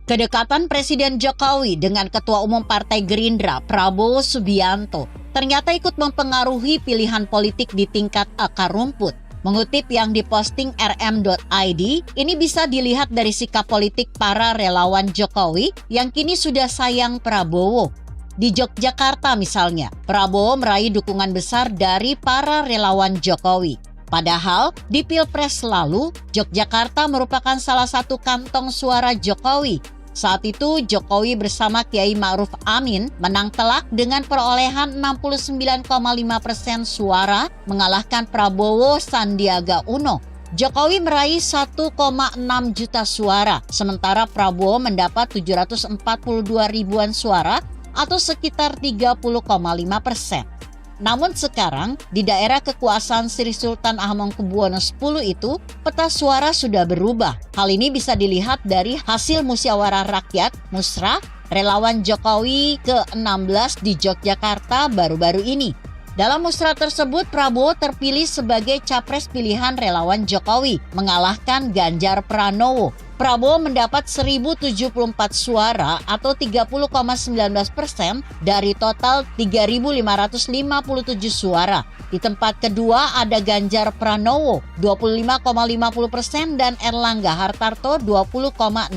Kedekatan Presiden Jokowi dengan Ketua Umum Partai Gerindra, Prabowo Subianto, ternyata ikut mempengaruhi pilihan politik di tingkat akar rumput. Mengutip yang diposting rm.id, ini bisa dilihat dari sikap politik para relawan Jokowi yang kini sudah sayang Prabowo. Di Yogyakarta misalnya, Prabowo meraih dukungan besar dari para relawan Jokowi. Padahal di Pilpres lalu, Yogyakarta merupakan salah satu kantong suara Jokowi. Saat itu Jokowi bersama Kiai Ma'ruf Amin menang telak dengan perolehan 69,5% suara mengalahkan Prabowo Sandiaga Uno. Jokowi meraih 1,6 juta suara, sementara Prabowo mendapat 742 ribuan suara atau sekitar 30,5%. Namun sekarang, di daerah kekuasaan Sri Sultan Hamengkubuwono X itu, peta suara sudah berubah. Hal ini bisa dilihat dari hasil musyawarah rakyat, Musra, relawan Jokowi ke-16 di Yogyakarta baru-baru ini. Dalam musra tersebut, Prabowo terpilih sebagai capres pilihan relawan Jokowi, mengalahkan Ganjar Pranowo. Prabowo mendapat 1.074 suara atau 30,19% dari total 3.557 suara. Di tempat kedua ada Ganjar Pranowo 25,50% dan Erlangga Hartarto 20,16%.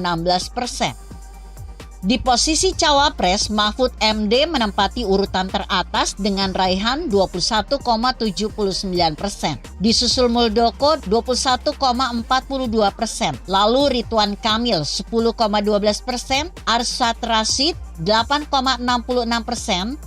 Di posisi cawapres, Mahfud MD menempati urutan teratas dengan raihan 21,79%. Disusul Muldoko 21,42%. Lalu Ridwan Kamil 10,12%, Arsyad Rashid 8,66%,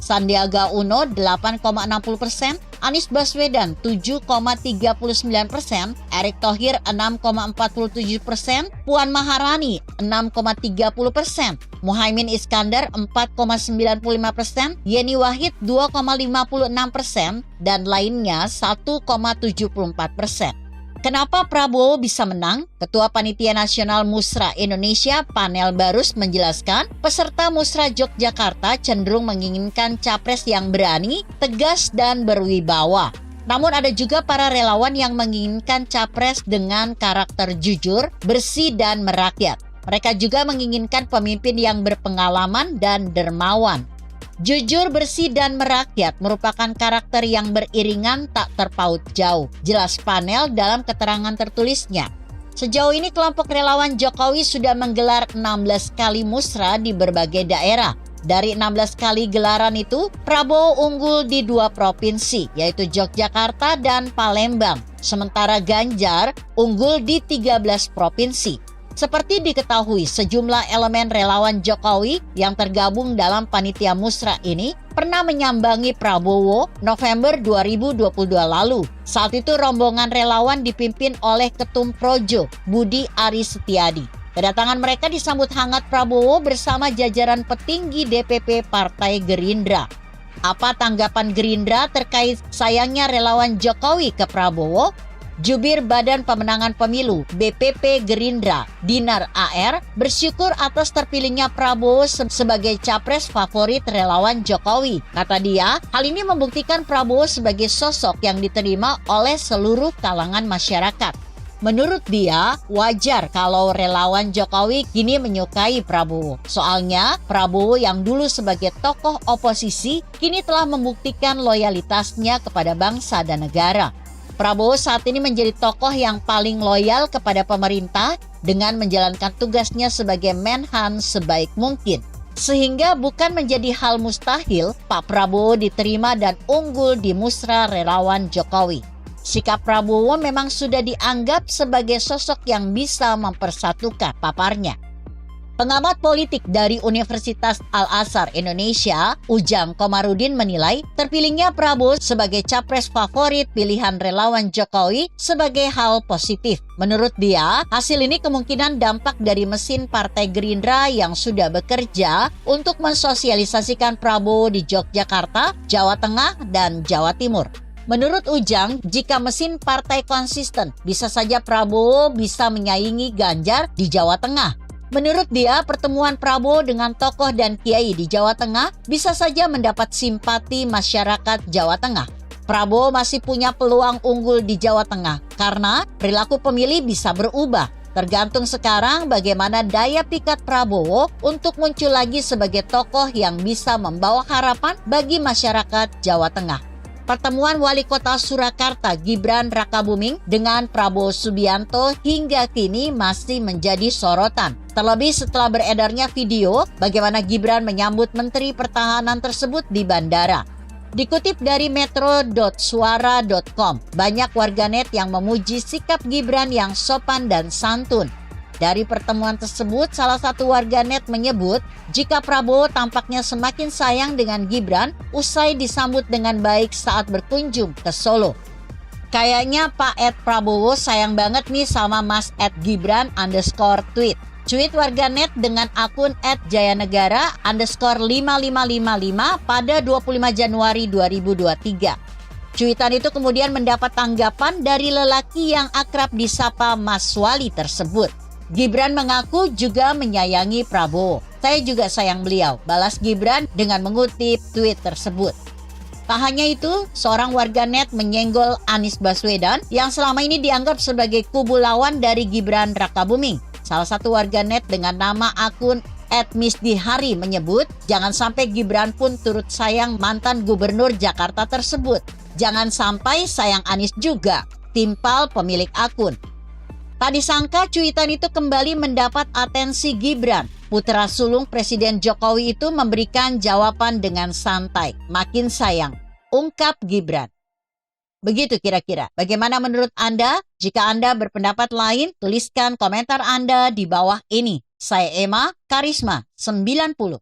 Sandiaga Uno 8,60%, Anies Baswedan 7,39%, Erick Thohir 6,47%, Puan Maharani 6,30%, Muhaimin Iskandar 4,95%, Yeni Wahid 2,56%, dan lainnya 1,74%. Kenapa Prabowo bisa menang? Ketua Panitia Nasional Musra Indonesia, Panel Barus, menjelaskan peserta Musra Yogyakarta cenderung menginginkan capres yang berani, tegas, dan berwibawa. Namun ada juga para relawan yang menginginkan capres dengan karakter jujur, bersih, dan merakyat. Mereka juga menginginkan pemimpin yang berpengalaman dan dermawan. Jujur, bersih, dan merakyat merupakan karakter yang beriringan tak terpaut jauh, jelas Panel dalam keterangan tertulisnya. Sejauh ini kelompok relawan Jokowi sudah menggelar 16 kali musra di berbagai daerah. Dari 16 kali gelaran itu, Prabowo unggul di 2 provinsi, yaitu Yogyakarta dan Palembang. Sementara Ganjar unggul di 13 provinsi. Seperti diketahui, sejumlah elemen relawan Jokowi yang tergabung dalam panitia musra ini pernah menyambangi Prabowo November 2022 lalu. Saat itu rombongan relawan dipimpin oleh Ketum Projo, Budi Aris Setiadi. Kedatangan mereka disambut hangat Prabowo bersama jajaran petinggi DPP Partai Gerindra. Apa tanggapan Gerindra terkait sayangnya relawan Jokowi ke Prabowo? Jubir Badan Pemenangan Pemilu BPP Gerindra, Dinar AR, bersyukur atas terpilihnya Prabowo sebagai capres favorit relawan Jokowi. Kata dia, hal ini membuktikan Prabowo sebagai sosok yang diterima oleh seluruh kalangan masyarakat. Menurut dia, wajar kalau relawan Jokowi kini menyukai Prabowo. Soalnya, Prabowo yang dulu sebagai tokoh oposisi kini telah membuktikan loyalitasnya kepada bangsa dan negara. Prabowo saat ini menjadi tokoh yang paling loyal kepada pemerintah dengan menjalankan tugasnya sebagai Menhan sebaik mungkin. Sehingga bukan menjadi hal mustahil Pak Prabowo diterima dan unggul di musra relawan Jokowi. Sikap Prabowo memang sudah dianggap sebagai sosok yang bisa mempersatukan, paparnya. Pengamat politik dari Universitas Al-Azhar Indonesia, Ujang Komarudin, menilai terpilihnya Prabowo sebagai capres favorit pilihan relawan Jokowi sebagai hal positif. Menurut dia, hasil ini kemungkinan dampak dari mesin Partai Gerindra yang sudah bekerja untuk mensosialisasikan Prabowo di Yogyakarta, Jawa Tengah, dan Jawa Timur. Menurut Ujang, jika mesin partai konsisten, bisa saja Prabowo bisa menyaingi Ganjar di Jawa Tengah. Menurut dia, pertemuan Prabowo dengan tokoh dan kiai di Jawa Tengah bisa saja mendapat simpati masyarakat Jawa Tengah. Prabowo masih punya peluang unggul di Jawa Tengah karena perilaku pemilih bisa berubah. Tergantung sekarang bagaimana daya pikat Prabowo untuk muncul lagi sebagai tokoh yang bisa membawa harapan bagi masyarakat Jawa Tengah. Pertemuan Wali Kota Surakarta Gibran Rakabuming dengan Prabowo Subianto hingga kini masih menjadi sorotan. Terlebih setelah beredarnya video bagaimana Gibran menyambut Menteri Pertahanan tersebut di bandara. Dikutip dari metro.suara.com, banyak warganet yang memuji sikap Gibran yang sopan dan santun. Dari pertemuan tersebut, salah satu warganet menyebut jika Prabowo tampaknya semakin sayang dengan Gibran usai disambut dengan baik saat berkunjung ke Solo. Kayaknya Pak Ed Prabowo sayang banget nih sama Mas Ed Gibran _tweet. Tweet warganet dengan akun @jayanegara_5555 pada 25 Januari 2023. Cuitan itu kemudian mendapat tanggapan dari lelaki yang akrab disapa Mas Wali tersebut. Gibran mengaku juga menyayangi Prabowo. Saya juga sayang beliau, balas Gibran dengan mengutip tweet tersebut. Tak hanya itu, seorang warganet menyenggol Anies Baswedan yang selama ini dianggap sebagai kubu lawan dari Gibran Rakabuming. Salah satu warganet dengan nama akun @misdihari menyebut, jangan sampai Gibran pun turut sayang mantan gubernur Jakarta tersebut. Jangan sampai sayang Anies juga, timpal pemilik akun. Tak disangka cuitan itu kembali mendapat atensi Gibran. Putra sulung Presiden Jokowi itu memberikan jawaban dengan santai. Makin sayang, ungkap Gibran. Begitu kira-kira. Bagaimana menurut Anda? Jika Anda berpendapat lain, tuliskan komentar Anda di bawah ini. Saya Emma Karisma 90.